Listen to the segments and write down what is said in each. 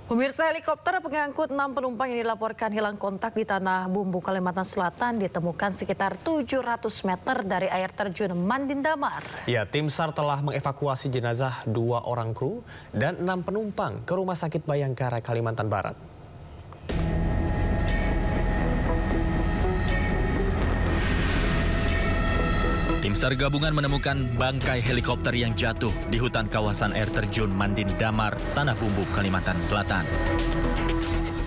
Pemirsa, helikopter pengangkut 6 penumpang yang dilaporkan hilang kontak di Tanah Bumbu, Kalimantan Selatan ditemukan sekitar 700 meter dari air terjun Mandin Damar. Ya, tim SAR telah mengevakuasi jenazah 2 orang kru dan 6 penumpang ke Rumah Sakit Bayangkara, Kalimantan Barat. Tim SAR gabungan menemukan bangkai helikopter yang jatuh di hutan kawasan air terjun Mandin Damar, Tanah Bumbu, Kalimantan Selatan.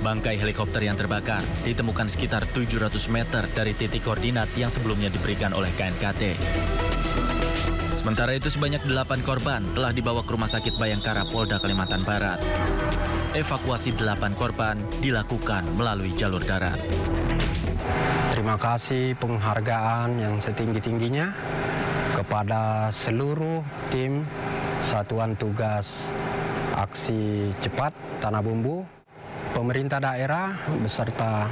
Bangkai helikopter yang terbakar ditemukan sekitar 700 meter dari titik koordinat yang sebelumnya diberikan oleh KNKT. Sementara itu sebanyak 8 korban telah dibawa ke Rumah Sakit Bayangkara, Polda Kalimantan Barat. Evakuasi 8 korban dilakukan melalui jalur darat. Terima kasih penghargaan yang setinggi-tingginya kepada seluruh tim Satuan Tugas Aksi Cepat Tanah Bumbu, pemerintah daerah beserta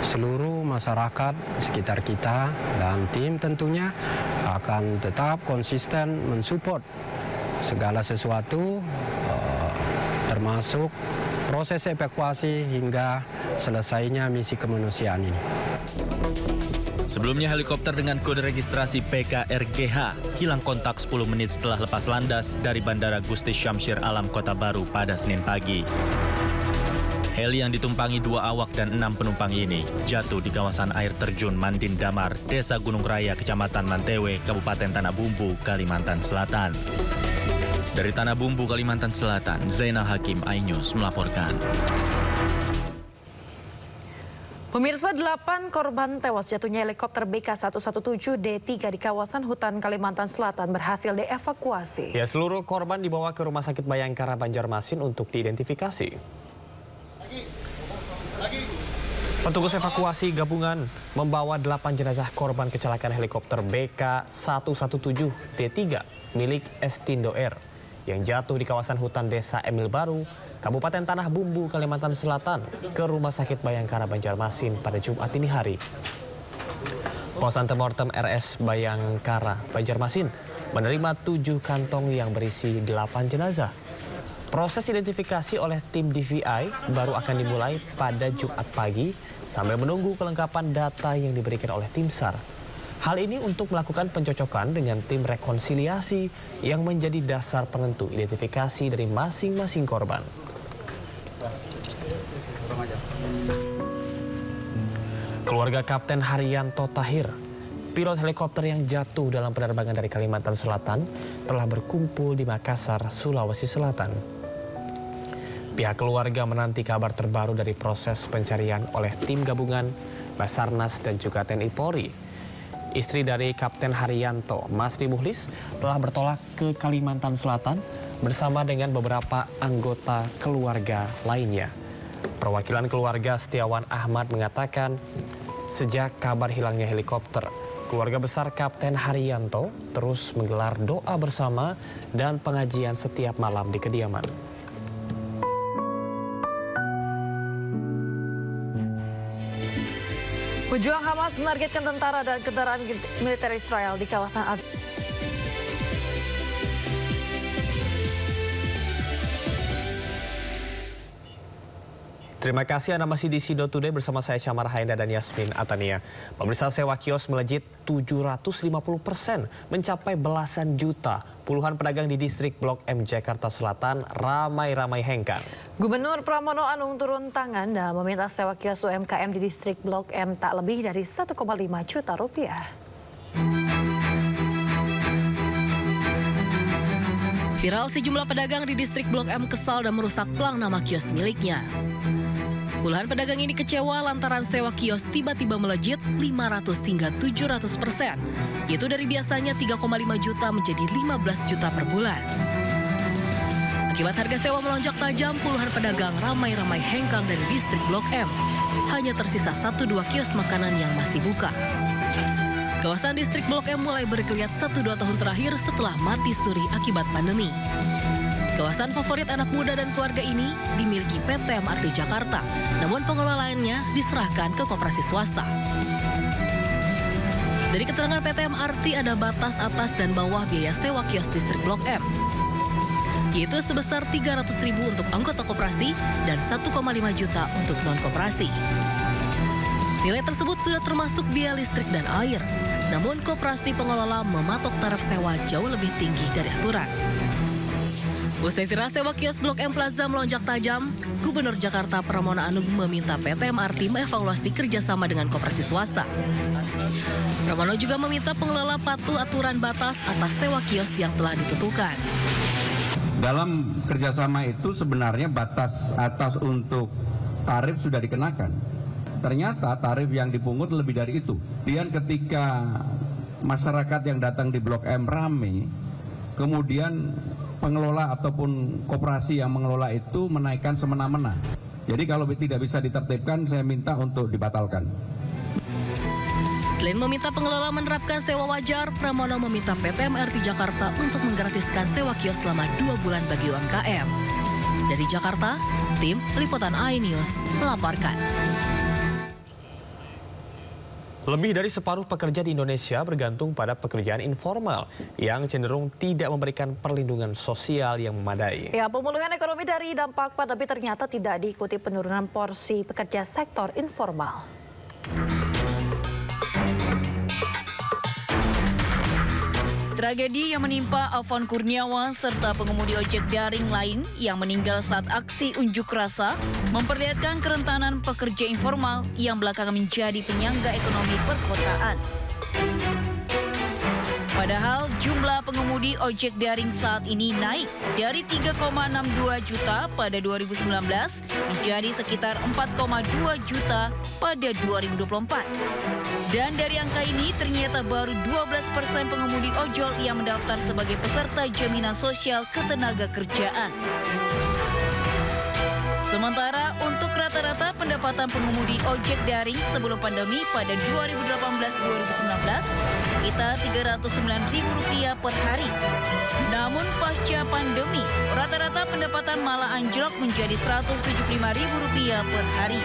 seluruh masyarakat sekitar kita, dan tim tentunya akan tetap konsisten mensupport segala sesuatu termasuk proses evakuasi hingga selesainya misi kemanusiaan ini. Sebelumnya helikopter dengan kode registrasi PKRGH hilang kontak 10 menit setelah lepas landas dari Bandara Gusti Syamsir Alam Kota Baru pada Senin pagi. Heli yang ditumpangi 2 awak dan 6 penumpang ini jatuh di kawasan air terjun Mandin Damar, Desa Gunung Raya, Kecamatan Mantewe, Kabupaten Tanah Bumbu, Kalimantan Selatan. Dari Tanah Bumbu, Kalimantan Selatan, Zainal Hakim, iNews melaporkan. Pemirsa, 8 korban tewas jatuhnya helikopter BK117D3 di kawasan hutan Kalimantan Selatan berhasil dievakuasi. Ya, seluruh korban dibawa ke Rumah Sakit Bayangkara, Banjarmasin untuk diidentifikasi. Petugas evakuasi gabungan membawa 8 jenazah korban kecelakaan helikopter BK117D3 milik Estindo Air yang jatuh di kawasan hutan Desa Emil Baru, Kabupaten Tanah Bumbu, Kalimantan Selatan ke Rumah Sakit Bayangkara, Banjarmasin pada Jumat dini hari. Pos Antemortem RS Bayangkara, Banjarmasin menerima 7 kantong yang berisi 8 jenazah. Proses identifikasi oleh tim DVI baru akan dimulai pada Jumat pagi sambil menunggu kelengkapan data yang diberikan oleh tim SAR. Hal ini untuk melakukan pencocokan dengan tim rekonsiliasi yang menjadi dasar penentu identifikasi dari masing-masing korban. Keluarga Kapten Haryanto Tahir, pilot helikopter yang jatuh dalam penerbangan dari Kalimantan Selatan, telah berkumpul di Makassar, Sulawesi Selatan. Pihak keluarga menanti kabar terbaru dari proses pencarian oleh tim gabungan Basarnas dan juga TNI Polri. Istri dari Kapten Haryanto, Masri Muhlis, telah bertolak ke Kalimantan Selatan bersama dengan beberapa anggota keluarga lainnya. Perwakilan keluarga Setiawan Ahmad mengatakan, sejak kabar hilangnya helikopter, keluarga besar Kapten Haryanto terus menggelar doa bersama dan pengajian setiap malam di kediaman. Pejuang Hamas menargetkan tentara dan kendaraan militer Israel di kawasan Terima kasih Anda masih di Sido Today bersama saya Syamar Haenda dan Yasmin Atania. Pemirsa, sewa kios melejit 750%, mencapai belasan juta. Puluhan pedagang di distrik Blok M Jakarta Selatan ramai-ramai hengkang. Gubernur Pramono Anung turun tangan dan meminta sewa kios UMKM di distrik Blok M tak lebih dari 1,5 juta rupiah. Viral, sejumlah pedagang di distrik Blok M kesal dan merusak plang nama kios miliknya. Puluhan pedagang ini kecewa lantaran sewa kios tiba-tiba melejit 500 hingga 700%, yaitu dari biasanya 3,5 juta menjadi 15 juta per bulan. Akibat harga sewa melonjak tajam, puluhan pedagang ramai-ramai hengkang dari distrik Blok M. Hanya tersisa 1-2 kios makanan yang masih buka. Kawasan distrik Blok M mulai bergeliat 1-2 tahun terakhir setelah mati suri akibat pandemi. Kawasan favorit anak muda dan keluarga ini dimiliki PT MRT Jakarta, namun pengelola lainnya diserahkan ke koperasi swasta. Dari keterangan PT MRT ada batas atas dan bawah biaya sewa kios distrik Blok M. yaitu sebesar 300.000 untuk anggota koperasi dan 1,5 juta untuk non-koperasi. Nilai tersebut sudah termasuk biaya listrik dan air, namun koperasi pengelola mematok tarif sewa jauh lebih tinggi dari aturan. Usai viral sewa kios Blok M Plaza melonjak tajam, Gubernur Jakarta Pramono Anung meminta PT MRT mengevaluasi kerjasama dengan koperasi swasta. Pramono juga meminta pengelola patuh aturan batas atas sewa kios yang telah ditentukan. Dalam kerjasama itu sebenarnya batas atas untuk tarif sudah dikenakan. Ternyata tarif yang dipungut lebih dari itu. Dan ketika masyarakat yang datang di Blok M rame, kemudian pengelola ataupun koperasi yang mengelola itu menaikkan semena-mena. Jadi kalau tidak bisa ditertibkan, saya minta untuk dibatalkan. Selain meminta pengelola menerapkan sewa wajar, Pramono meminta PT MRT Jakarta untuk menggratiskan sewa kios selama 2 bulan bagi UMKM. Dari Jakarta, tim Liputan iNews melaporkan. Lebih dari separuh pekerja di Indonesia bergantung pada pekerjaan informal yang cenderung tidak memberikan perlindungan sosial yang memadai. Ya, pemulihan ekonomi dari dampak pandemi ternyata tidak diikuti penurunan porsi pekerja sektor informal. Tragedi yang menimpa Alfon Kurniawan serta pengemudi ojek daring lain yang meninggal saat aksi unjuk rasa memperlihatkan kerentanan pekerja informal yang belakangan menjadi penyangga ekonomi perkotaan. Padahal jumlah pengemudi ojek daring saat ini naik dari 3,62 juta pada 2019 menjadi sekitar 4,2 juta pada 2024. Dan dari angka ini ternyata baru 12% pengemudi ojol yang mendaftar sebagai peserta jaminan sosial ketenagakerjaan. Sementara untuk rata-rata pendapatan pengemudi ojek daring sebelum pandemi pada 2018-2019 kita Rp309.000 per hari. Namun pasca pandemi, rata-rata pendapatan malah anjlok menjadi Rp175.000 per hari.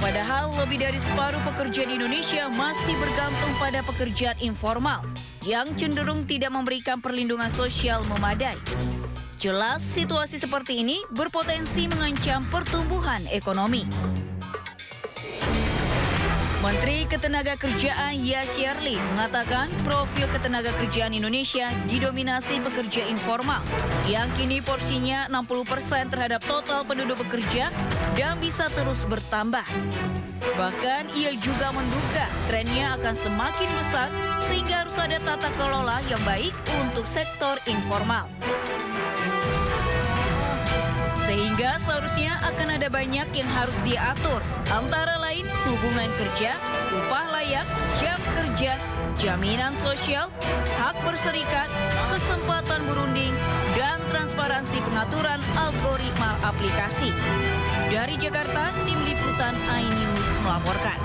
Padahal lebih dari separuh pekerja di Indonesia masih bergantung pada pekerjaan informal yang cenderung tidak memberikan perlindungan sosial memadai. Jelas situasi seperti ini berpotensi mengancam pertumbuhan ekonomi. Menteri Ketenagakerjaan Yasirli mengatakan profil ketenagakerjaan Indonesia didominasi pekerja informal yang kini porsinya 60% terhadap total penduduk bekerja dan bisa terus bertambah. Bahkan ia juga menduga trennya akan semakin besar sehingga harus ada tata kelola yang baik untuk sektor informal. Sehingga seharusnya akan ada banyak yang harus diatur, antara lain hubungan kerja, upah layak, jam kerja, jaminan sosial, hak berserikat, kesempatan berunding, dan transparansi pengaturan algoritma aplikasi. Dari Jakarta, tim Liputan iNews melaporkan.